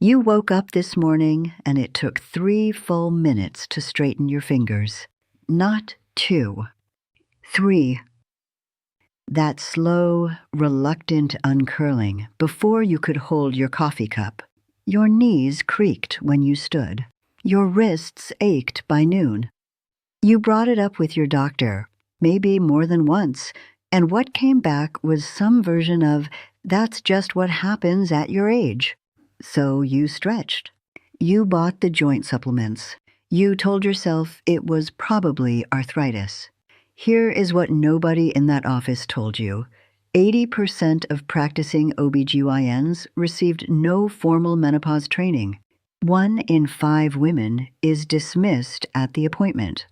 You woke up this morning and it took 3 full minutes to straighten your fingers. Not 2. 3. That slow, reluctant uncurling before you could hold your coffee cup. Your knees creaked when you stood. Your wrists ached by noon. You brought it up with your doctor, maybe more than once, and what came back was some version of, "That's just what happens at your age." So you stretched. You bought the joint supplements. You told yourself it was probably arthritis. Here is what nobody in that office told you. 80% of practicing OBGYNs received no formal menopause training. 1 in 5 women is dismissed at the appointment.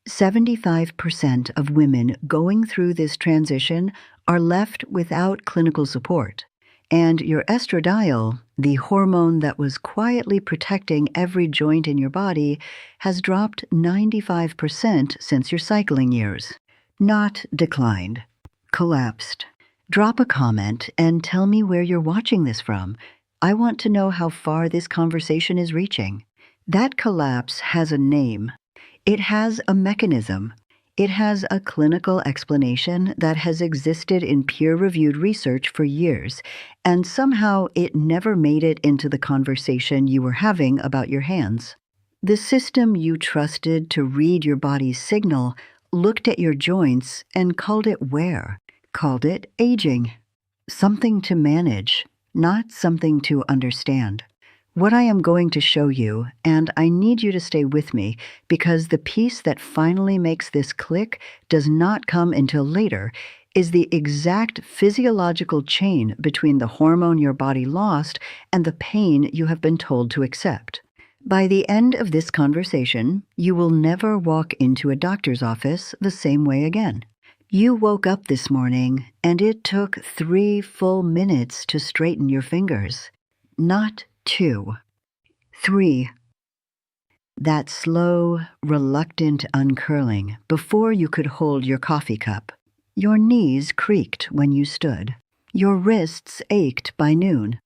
75% of women going through this transition are left without clinical support. And your estradiol, the hormone that was quietly protecting every joint in your body, has dropped 95% since your cycling years. Not declined. Collapsed. Drop a comment and tell me where you're watching this from. I want to know how far this conversation is reaching. That collapse has a name. It has a mechanism. It has a clinical explanation that has existed in peer-reviewed research for years, and somehow it never made it into the conversation you were having about your hands. The system you trusted to read your body's signal looked at your joints and called it wear, called it aging. Something to manage, not something to understand. What I am going to show you, and I need you to stay with me, because the piece that finally makes this click does not come until later, is the exact physiological chain between the hormone your body lost and the pain you have been told to accept. By the end of this conversation, you will never walk into a doctor's office the same way again. You woke up this morning, and it took 3 full minutes to straighten your fingers. Not 2. 3. That slow, reluctant uncurling before you could hold your coffee cup. Your knees creaked when you stood. Your wrists ached by noon.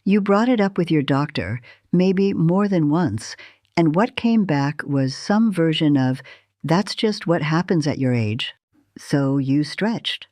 You brought it up with your doctor, maybe more than once, and what came back was some version of, "That's just what happens at your age." So you stretched.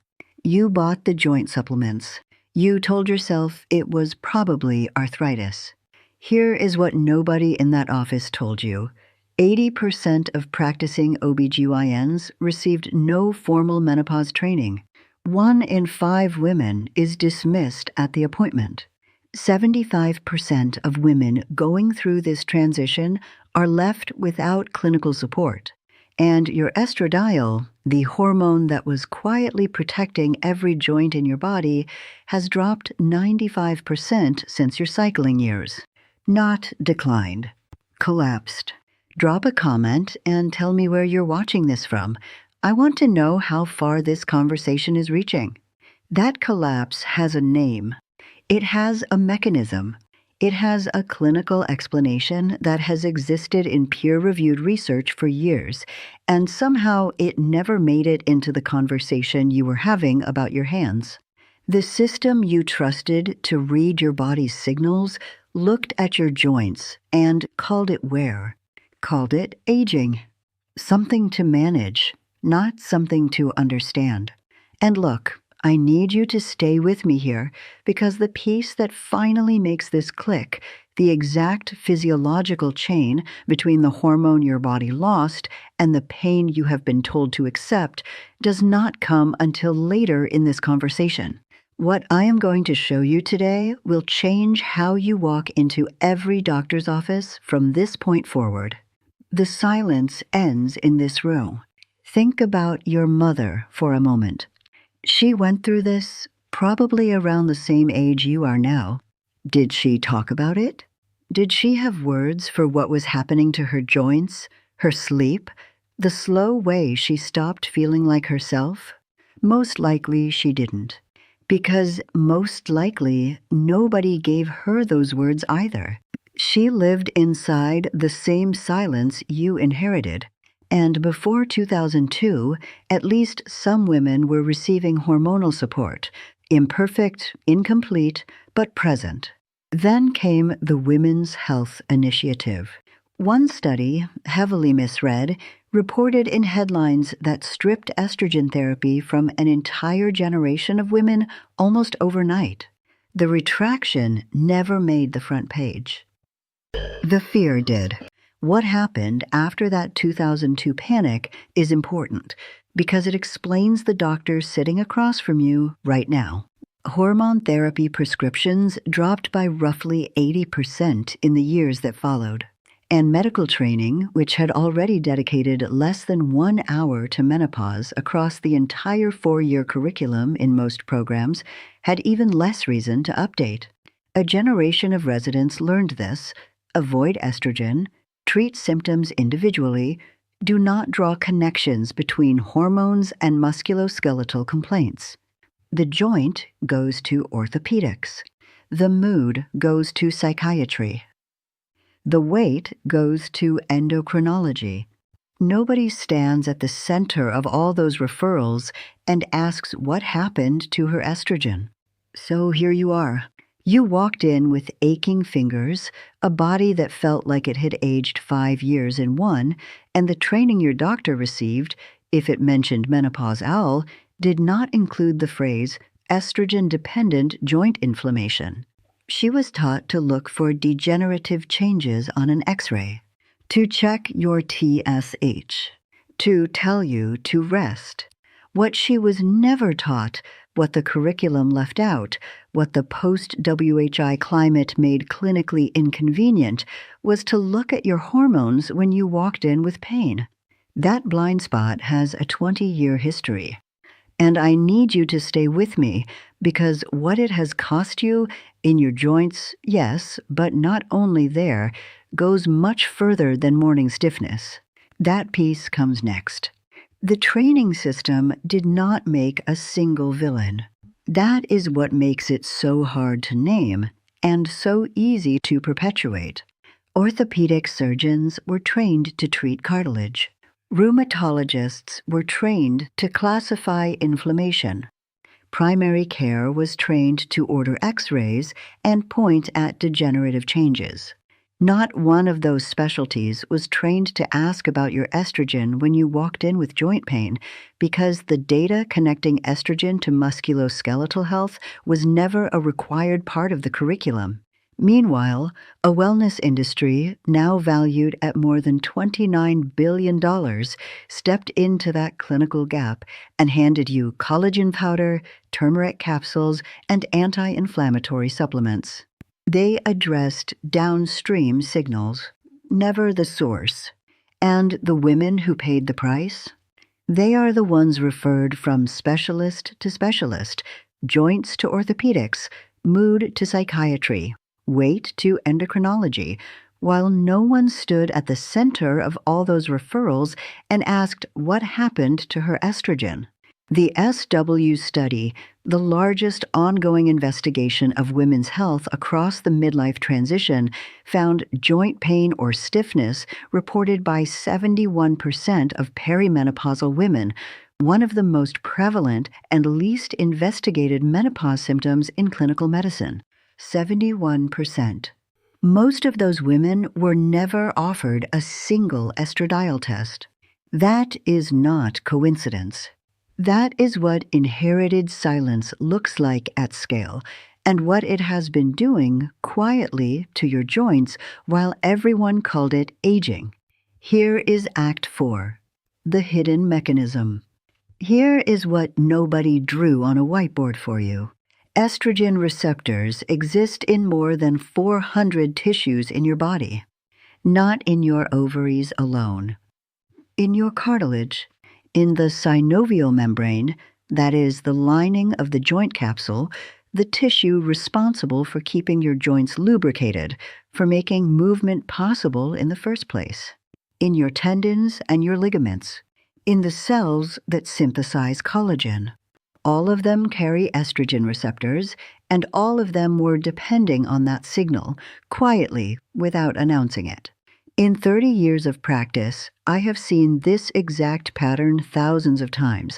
You bought the joint supplements. You told yourself it was probably arthritis. Here is what nobody in that office told you. 80% of practicing OBGYNs received no formal menopause training. 1 in 5 women is dismissed at the appointment. 75% of women going through this transition are left without clinical support. And your estradiol, the hormone that was quietly protecting every joint in your body, has dropped 95% since your cycling years. Not declined. Collapsed. Drop a comment and tell me where you're watching this from. I want to know how far this conversation is reaching. That collapse has a name. It has a mechanism. It has a clinical explanation that has existed in peer-reviewed research for years, and somehow it never made it into the conversation you were having about your hands. The system you trusted to read your body's signals looked at your joints and called it wear, called it aging. Something to manage, not something to understand. And look, I need you to stay with me here, because the piece that finally makes this click, the exact physiological chain between the hormone your body lost and the pain you have been told to accept, does not come until later in this conversation. What I am going to show you today will change how you walk into every doctor's office from this point forward. The silence ends in this room. Think about your mother for a moment. She went through this probably around the same age you are now. Did she talk about it? Did she have words for what was happening to her joints, her sleep, the slow way she stopped feeling like herself? Most likely she didn't, because most likely nobody gave her those words either. She lived inside the same silence you inherited. And before 2002, at least some women were receiving hormonal support, imperfect, incomplete, but present. Then came the Women's Health Initiative. One study, heavily misread, reported in headlines that stripped estrogen therapy from an entire generation of women almost overnight. The retraction never made the front page. The fear did. What happened after that 2002 panic is important because it explains the doctor sitting across from you right now. Hormone therapy prescriptions dropped by roughly 80% in the years that followed. And medical training, which had already dedicated less than 1 hour to menopause across the entire 4-year curriculum in most programs, had even less reason to update. A generation of residents learned this: avoid estrogen, treat symptoms individually, do not draw connections between hormones and musculoskeletal complaints. The joint goes to orthopedics. The mood goes to psychiatry. The weight goes to endocrinology. Nobody stands at the center of all those referrals and asks what happened to her estrogen. So here you are. You walked in with aching fingers, a body that felt like it had aged 5 years in one, and the training your doctor received, if it mentioned menopause owl, did not include the phrase estrogen-dependent joint inflammation. She was taught to look for degenerative changes on an X-ray, to check your TSH, to tell you to rest. What she was never taught, what the curriculum left out, what the post-WHI climate made clinically inconvenient, was to look at your hormones when you walked in with pain. That blind spot has a 20-year history. And I need you to stay with me because what it has cost you in your joints, yes, but not only there, goes much further than morning stiffness. That piece comes next. The training system did not make a single villain. That is what makes it so hard to name and so easy to perpetuate. Orthopedic surgeons were trained to treat cartilage. Rheumatologists were trained to classify inflammation. Primary care was trained to order X-rays and point at degenerative changes. Not one of those specialties was trained to ask about your estrogen when you walked in with joint pain because the data connecting estrogen to musculoskeletal health was never a required part of the curriculum. Meanwhile, a wellness industry, now valued at more than $29 billion, stepped into that clinical gap and handed you collagen powder, turmeric capsules, and anti-inflammatory supplements. They addressed downstream signals, never the source. And the women who paid the price? They are the ones referred from specialist to specialist, joints to orthopedics, mood to psychiatry, weight to endocrinology, while no one stood at the center of all those referrals and asked what happened to her estrogen. The SW study, the largest ongoing investigation of women's health across the midlife transition, found joint pain or stiffness reported by 71% of perimenopausal women, one of the most prevalent and least investigated menopause symptoms in clinical medicine. 71%. Most of those women were never offered a single estradiol test. That is not coincidence. That is what inherited silence looks like at scale, and what it has been doing quietly to your joints while everyone called it aging. Here is Act 4, the hidden mechanism. Here is what nobody drew on a whiteboard for you. Estrogen receptors exist in more than 400 tissues in your body, not in your ovaries alone. In your cartilage, in the synovial membrane, that is the lining of the joint capsule, the tissue responsible for keeping your joints lubricated, for making movement possible in the first place. In your tendons and your ligaments, in the cells that synthesize collagen. All of them carry estrogen receptors, and all of them were depending on that signal, quietly, without announcing it. In 30 years of practice, I have seen this exact pattern thousands of times.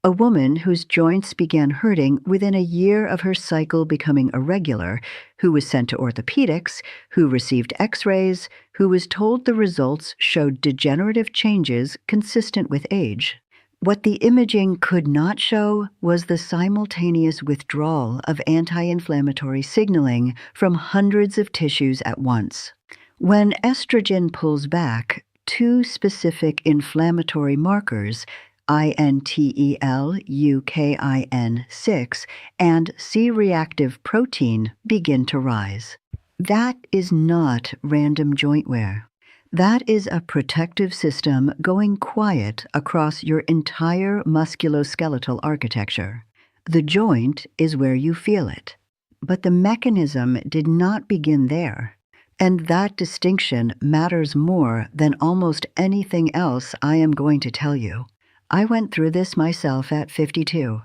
A woman whose joints began hurting within a year of her cycle becoming irregular, who was sent to orthopedics, who received x-rays, who was told the results showed degenerative changes consistent with age. What the imaging could not show was the simultaneous withdrawal of anti-inflammatory signaling from hundreds of tissues at once. When estrogen pulls back, two specific inflammatory markers, INTEL-leukin-6 and C-reactive protein, begin to rise. That is not random joint wear. That is a protective system going quiet across your entire musculoskeletal architecture. The joint is where you feel it. But the mechanism did not begin there. And that distinction matters more than almost anything else I am going to tell you. I went through this myself at 52.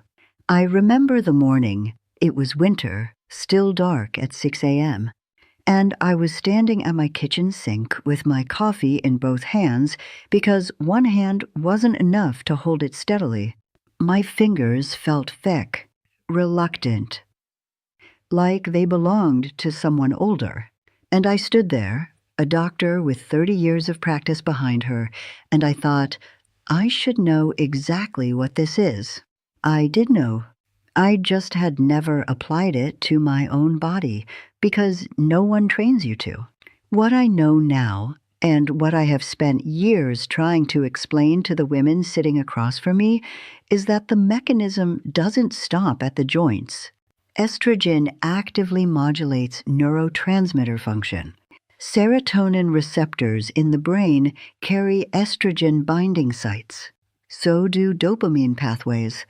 I remember the morning. It was winter, still dark at 6 a.m. And I was standing at my kitchen sink with my coffee in both hands because one hand wasn't enough to hold it steadily. My fingers felt thick, reluctant, like they belonged to someone older. And I stood there, a doctor with 30 years of practice behind her, and I thought, I should know exactly what this is. I did know. I just had never applied it to my own body because no one trains you to. What I know now, and what I have spent years trying to explain to the women sitting across from me, is that the mechanism doesn't stop at the joints. Estrogen actively modulates neurotransmitter function. Serotonin receptors in the brain carry estrogen binding sites. So do dopamine pathways.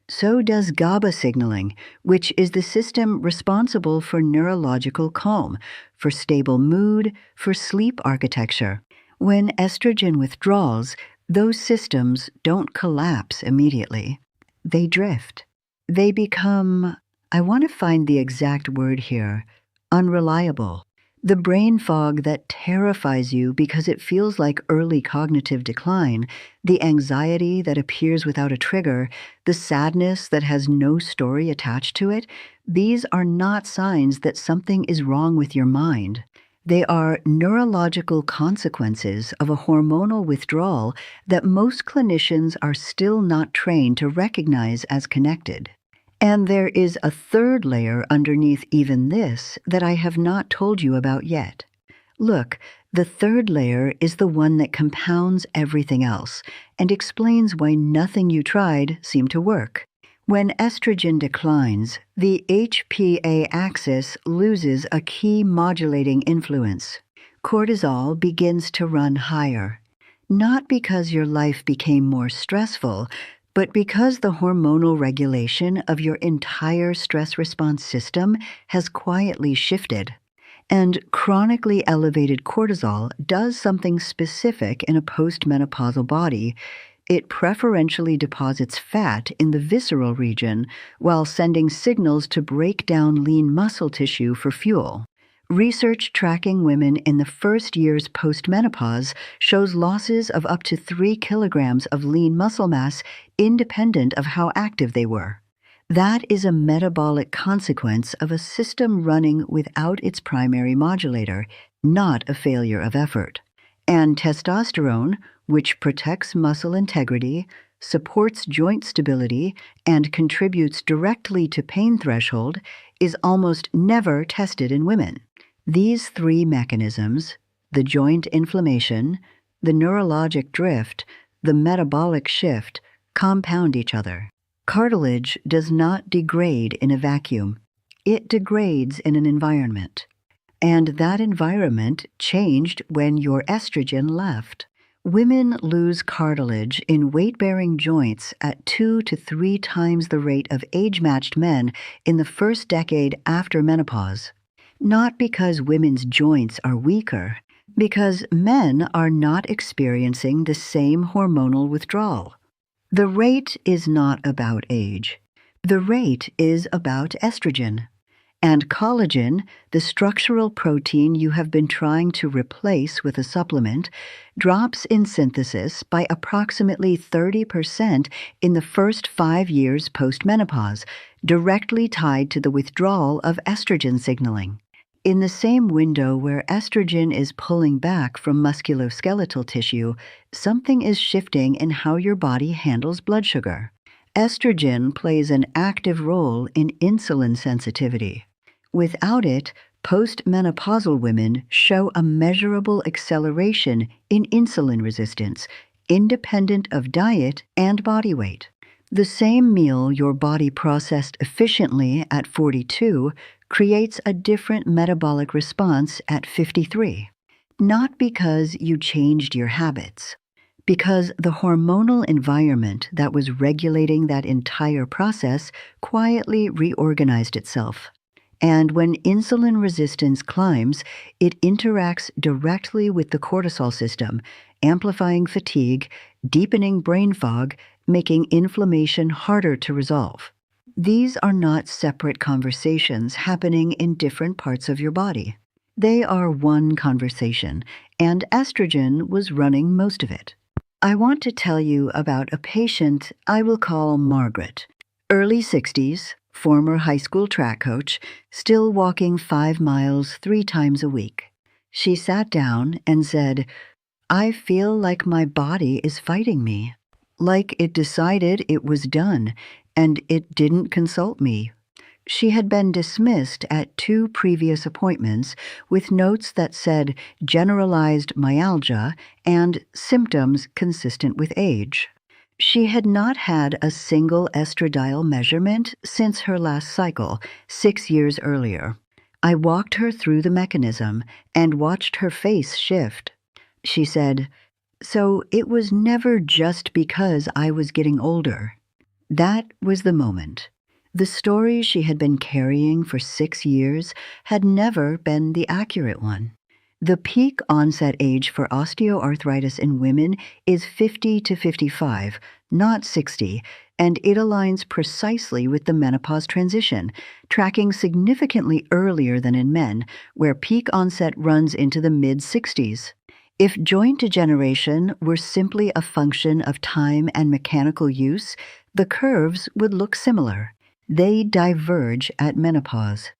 So does GABA signaling, which is the system responsible for neurological calm, for stable mood, for sleep architecture. When estrogen withdraws, those systems don't collapse immediately. They drift. They become, I want to find the exact word here, unreliable. The brain fog that terrifies you because it feels like early cognitive decline, the anxiety that appears without a trigger, the sadness that has no story attached to it, these are not signs that something is wrong with your mind. They are neurological consequences of a hormonal withdrawal that most clinicians are still not trained to recognize as connected. And there is a third layer underneath even this that I have not told you about yet. Look, the third layer is the one that compounds everything else and explains why nothing you tried seemed to work. When estrogen declines, the HPA axis loses a key modulating influence. Cortisol begins to run higher, not because your life became more stressful, but because the hormonal regulation of your entire stress response system has quietly shifted. And chronically elevated cortisol does something specific in a postmenopausal body. It preferentially deposits fat in the visceral region while sending signals to break down lean muscle tissue for fuel. Research tracking women in the first years postmenopause shows losses of up to 3 kilograms of lean muscle mass independent of how active they were. That is a metabolic consequence of a system running without its primary modulator, not a failure of effort. And testosterone, which protects muscle integrity, supports joint stability, and contributes directly to pain threshold, is almost never tested in women. These three mechanisms, the joint inflammation, the neurologic drift, the metabolic shift, compound each other. Cartilage does not degrade in a vacuum. It degrades in an environment. And that environment changed when your estrogen left. Women lose cartilage in weight-bearing joints at 2 to 3 times the rate of age-matched men in the first decade after menopause. Not because women's joints are weaker, because men are not experiencing the same hormonal withdrawal. The rate is not about age. The rate is about estrogen. And collagen, the structural protein you have been trying to replace with a supplement, drops in synthesis by approximately 30% in the first 5 years postmenopause, directly tied to the withdrawal of estrogen signaling. In the same window where estrogen is pulling back from musculoskeletal tissue, something is shifting in how your body handles blood sugar. Estrogen plays an active role in insulin sensitivity. Without it, postmenopausal women show a measurable acceleration in insulin resistance, independent of diet and body weight. The same meal your body processed efficiently at 42 creates a different metabolic response at 53. Not because you changed your habits, because the hormonal environment that was regulating that entire process quietly reorganized itself. And when insulin resistance climbs, it interacts directly with the cortisol system, amplifying fatigue, deepening brain fog, making inflammation harder to resolve. These are not separate conversations happening in different parts of your body. They are one conversation, and estrogen was running most of it. I want to tell you about a patient I will call Margaret. Early 60s, former high school track coach, still walking 5 miles 3 times a week. She sat down and said, "I feel like my body is fighting me, like it decided it was done, and it didn't consult me." She had been dismissed at 2 previous appointments with notes that said generalized myalgia and symptoms consistent with age. She had not had a single estradiol measurement since her last cycle, 6 years earlier. I walked her through the mechanism and watched her face shift. She said, "So it was never just because I was getting older." That was the moment. The story she had been carrying for 6 years had never been the accurate one. The peak onset age for osteoarthritis in women is 50 to 55, not 60, and it aligns precisely with the menopause transition, tracking significantly earlier than in men, where peak onset runs into the mid-60s. If joint degeneration were simply a function of time and mechanical use, the curves would look similar. They diverge at menopause.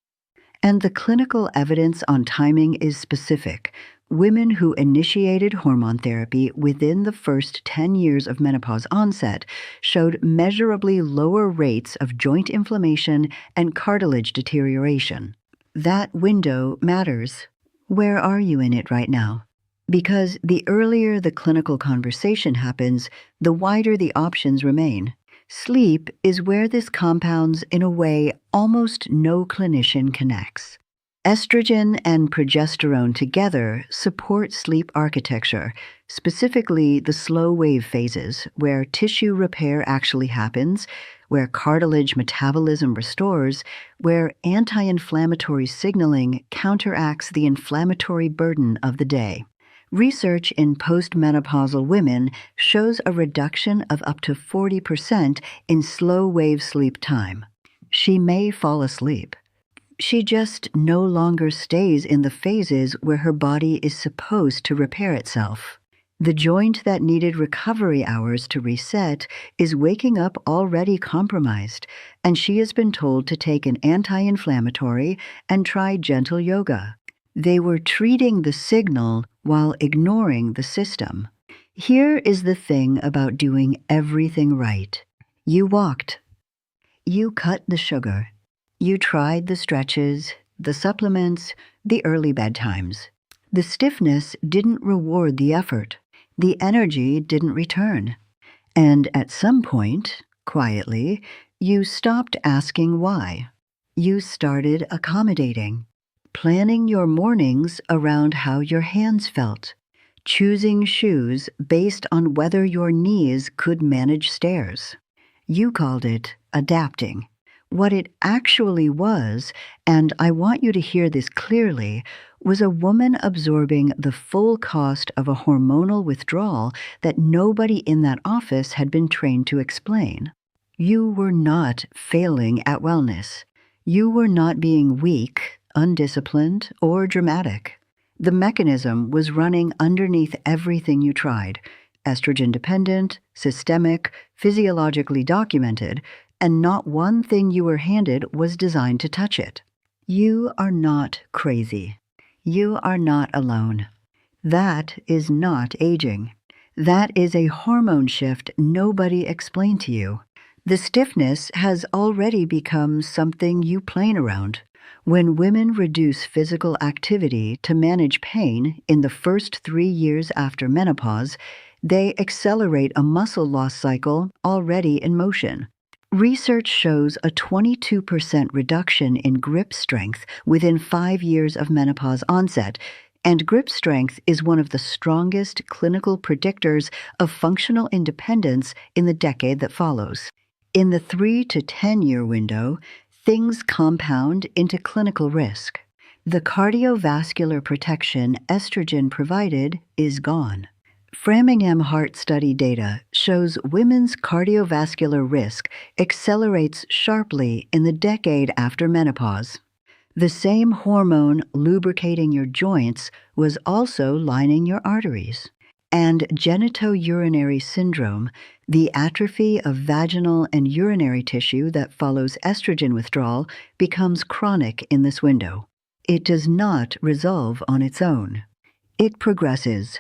And the clinical evidence on timing is specific. Women who initiated hormone therapy within the first 10 years of menopause onset showed measurably lower rates of joint inflammation and cartilage deterioration. That window matters. Where are you in it right now? Because the earlier the clinical conversation happens, the wider the options remain. Sleep is where this compounds in a way almost no clinician connects. Estrogen and progesterone together support sleep architecture, specifically the slow wave phases, where tissue repair actually happens, where cartilage metabolism restores, where anti-inflammatory signaling counteracts the inflammatory burden of the day. Research in postmenopausal women shows a reduction of up to 40% in slow-wave sleep time. She may fall asleep. She just no longer stays in the phases where her body is supposed to repair itself. The joint that needed recovery hours to reset is waking up already compromised, and she has been told to take an anti-inflammatory and try gentle yoga. They were treating the signal while ignoring the system. Here is the thing about doing everything right. You walked. You cut the sugar. You tried the stretches, the supplements, the early bedtimes. The stiffness didn't reward the effort. The energy didn't return. And at some point, quietly, you stopped asking why. You started accommodating. Planning your mornings around how your hands felt, choosing shoes based on whether your knees could manage stairs. You called it adapting. What it actually was, and I want you to hear this clearly, was a woman absorbing the full cost of a hormonal withdrawal that nobody in that office had been trained to explain. You were not failing at wellness. You were not being weak, undisciplined, or dramatic. The mechanism was running underneath everything you tried, estrogen-dependent, systemic, physiologically documented, and not one thing you were handed was designed to touch it. You are not crazy. You are not alone. That is not aging. That is a hormone shift nobody explained to you. The stiffness has already become something you plane around. When women reduce physical activity to manage pain in the first 3 years after menopause, they accelerate a muscle loss cycle already in motion. Research shows a 22% reduction in grip strength within 5 years of menopause onset, and grip strength is one of the strongest clinical predictors of functional independence in the decade that follows. In the 3 to 10-year window, things compound into clinical risk. The cardiovascular protection estrogen provided is gone. Framingham Heart Study data shows women's cardiovascular risk accelerates sharply in the decade after menopause. The same hormone lubricating your joints was also lining your arteries. And genitourinary syndrome, the atrophy of vaginal and urinary tissue that follows estrogen withdrawal, becomes chronic in this window. It does not resolve on its own. It progresses.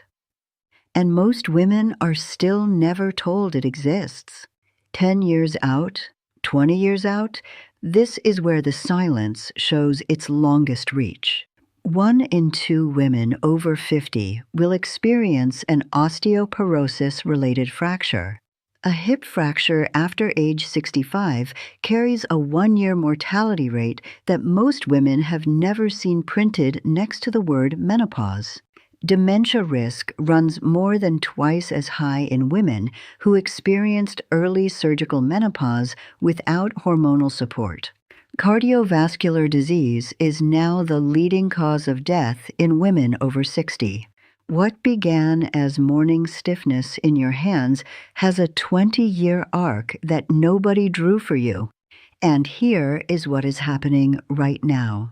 And most women are still never told it exists. 10 years out, 20 years out, this is where the silence shows its longest reach. 1 in 2 women over 50 will experience an osteoporosis-related fracture. A hip fracture after age 65 carries a 1-year mortality rate that most women have never seen printed next to the word menopause. Dementia risk runs more than twice as high in women who experienced early surgical menopause without hormonal support. Cardiovascular disease is now the leading cause of death in women over 60. What began as morning stiffness in your hands has a 20-year arc that nobody drew for you. And here is what is happening right now.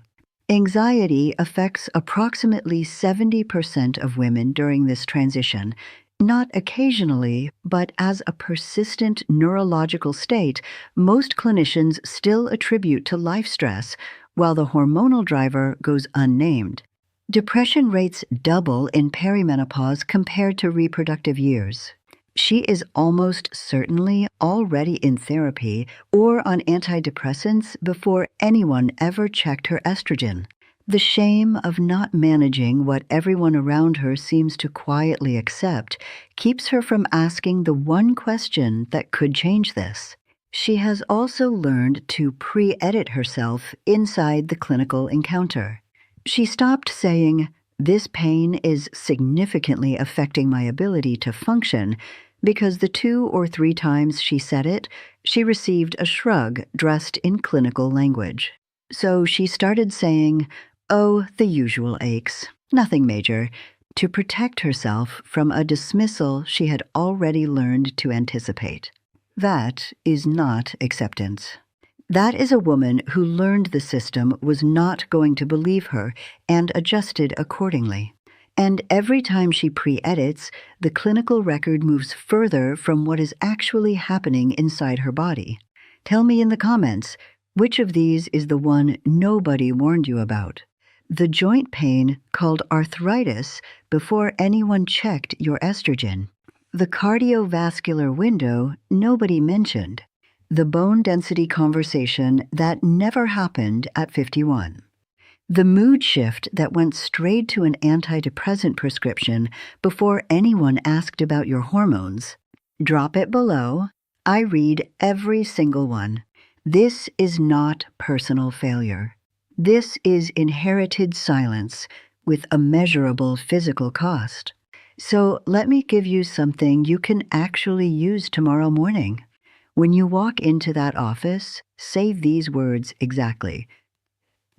Anxiety affects approximately 70% of women during this transition, not occasionally, but as a persistent neurological state most clinicians still attribute to life stress, while the hormonal driver goes unnamed. Depression rates double in perimenopause compared to reproductive years. She is almost certainly already in therapy or on antidepressants before anyone ever checked her estrogen. The shame of not managing what everyone around her seems to quietly accept keeps her from asking the one question that could change this. She has also learned to pre-edit herself inside the clinical encounter. She stopped saying, "This pain is significantly affecting my ability to function," because the 2 or 3 times she said it, she received a shrug dressed in clinical language. So she started saying, "Oh, the usual aches, nothing major," to protect herself from a dismissal she had already learned to anticipate. That is not acceptance. That is a woman who learned the system was not going to believe her and adjusted accordingly. And every time she pre-edits, the clinical record moves further from what is actually happening inside her body. Tell me in the comments, which of these is the one nobody warned you about? The joint pain called arthritis before anyone checked your estrogen. The cardiovascular window nobody mentioned. The bone density conversation that never happened at 51. The mood shift that went straight to an antidepressant prescription before anyone asked about your hormones. Drop it below. I read every single one. This is not personal failure. This is inherited silence with a measurable physical cost. So let me give you something you can actually use tomorrow morning. When you walk into that office, say these words exactly.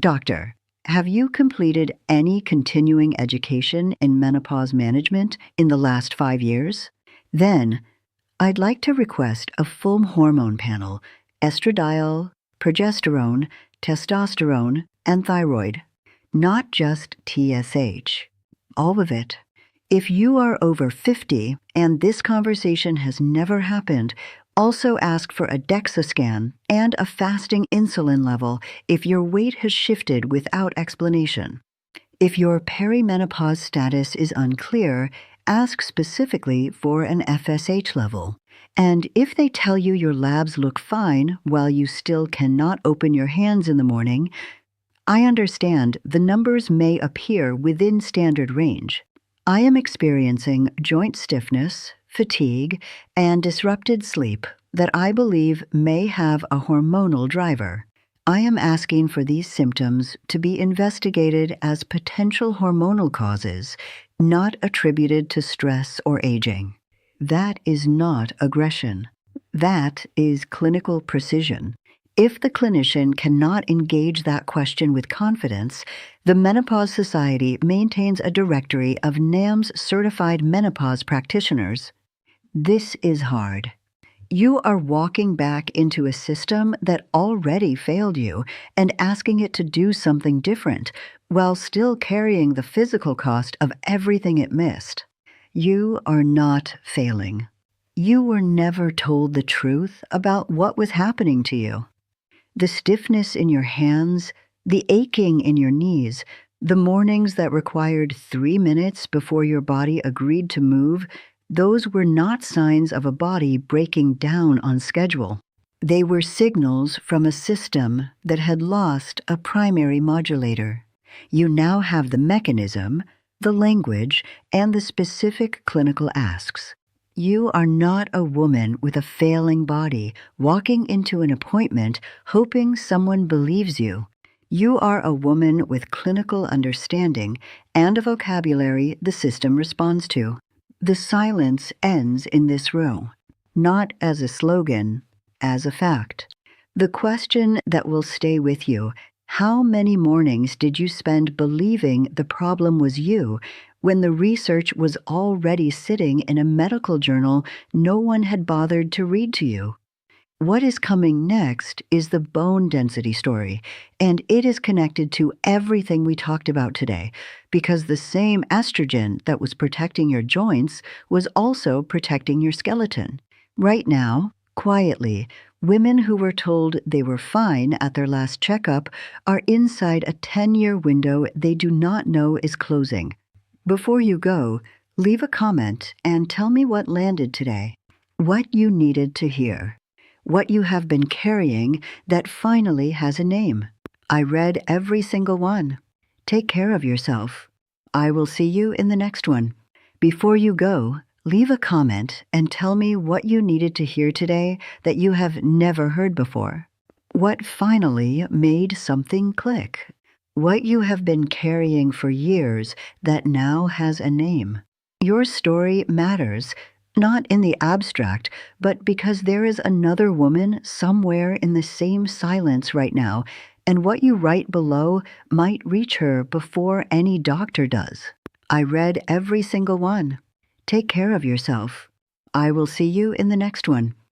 "Doctor, have you completed any continuing education in menopause management in the last 5 years? Then, I'd like to request a full hormone panel, estradiol, progesterone, testosterone, and thyroid. Not just TSH. All of it. If you are over 50 and this conversation has never happened, also ask for a DEXA scan and a fasting insulin level if your weight has shifted without explanation. If your perimenopause status is unclear, ask specifically for an FSH level. And if they tell you your labs look fine while you still cannot open your hands in the morning, I understand the numbers may appear within standard range. I am experiencing joint stiffness, fatigue, and disrupted sleep that I believe may have a hormonal driver. I am asking for these symptoms to be investigated as potential hormonal causes, not attributed to stress or aging. That is not aggression. That is clinical precision. If the clinician cannot engage that question with confidence, the Menopause Society maintains a directory of NAMS certified menopause practitioners. This is hard. You are walking back into a system that already failed you and asking it to do something different while still carrying the physical cost of everything it missed. You are not failing. You were never told the truth about what was happening to you. The stiffness in your hands, the aching in your knees, the mornings that required 3 minutes before your body agreed to move, those were not signs of a body breaking down on schedule. They were signals from a system that had lost a primary modulator. You now have the mechanism, the language, and the specific clinical asks. You are not a woman with a failing body walking into an appointment hoping someone believes you. You are a woman with clinical understanding and a vocabulary the system responds to. The silence ends in this row, not as a slogan, as a fact. The question that will stay with you: how many mornings did you spend believing the problem was you when the research was already sitting in a medical journal no one had bothered to read to you? What is coming next is the bone density story, and it is connected to everything we talked about today, because the same estrogen that was protecting your joints was also protecting your skeleton. Right now, quietly, women who were told they were fine at their last checkup are inside a 10-year window they do not know is closing. Before you go, leave a comment and tell me what landed today, what you needed to hear, what you have been carrying that finally has a name. I read every single one. Take care of yourself. I will see you in the next one. Before you go, leave a comment and tell me what you needed to hear today that you have never heard before. What finally made something click? What you have been carrying for years that now has a name. Your story matters, not in the abstract, but because there is another woman somewhere in the same silence right now, and what you write below might reach her before any doctor does. I read every single one. Take care of yourself. I will see you in the next one.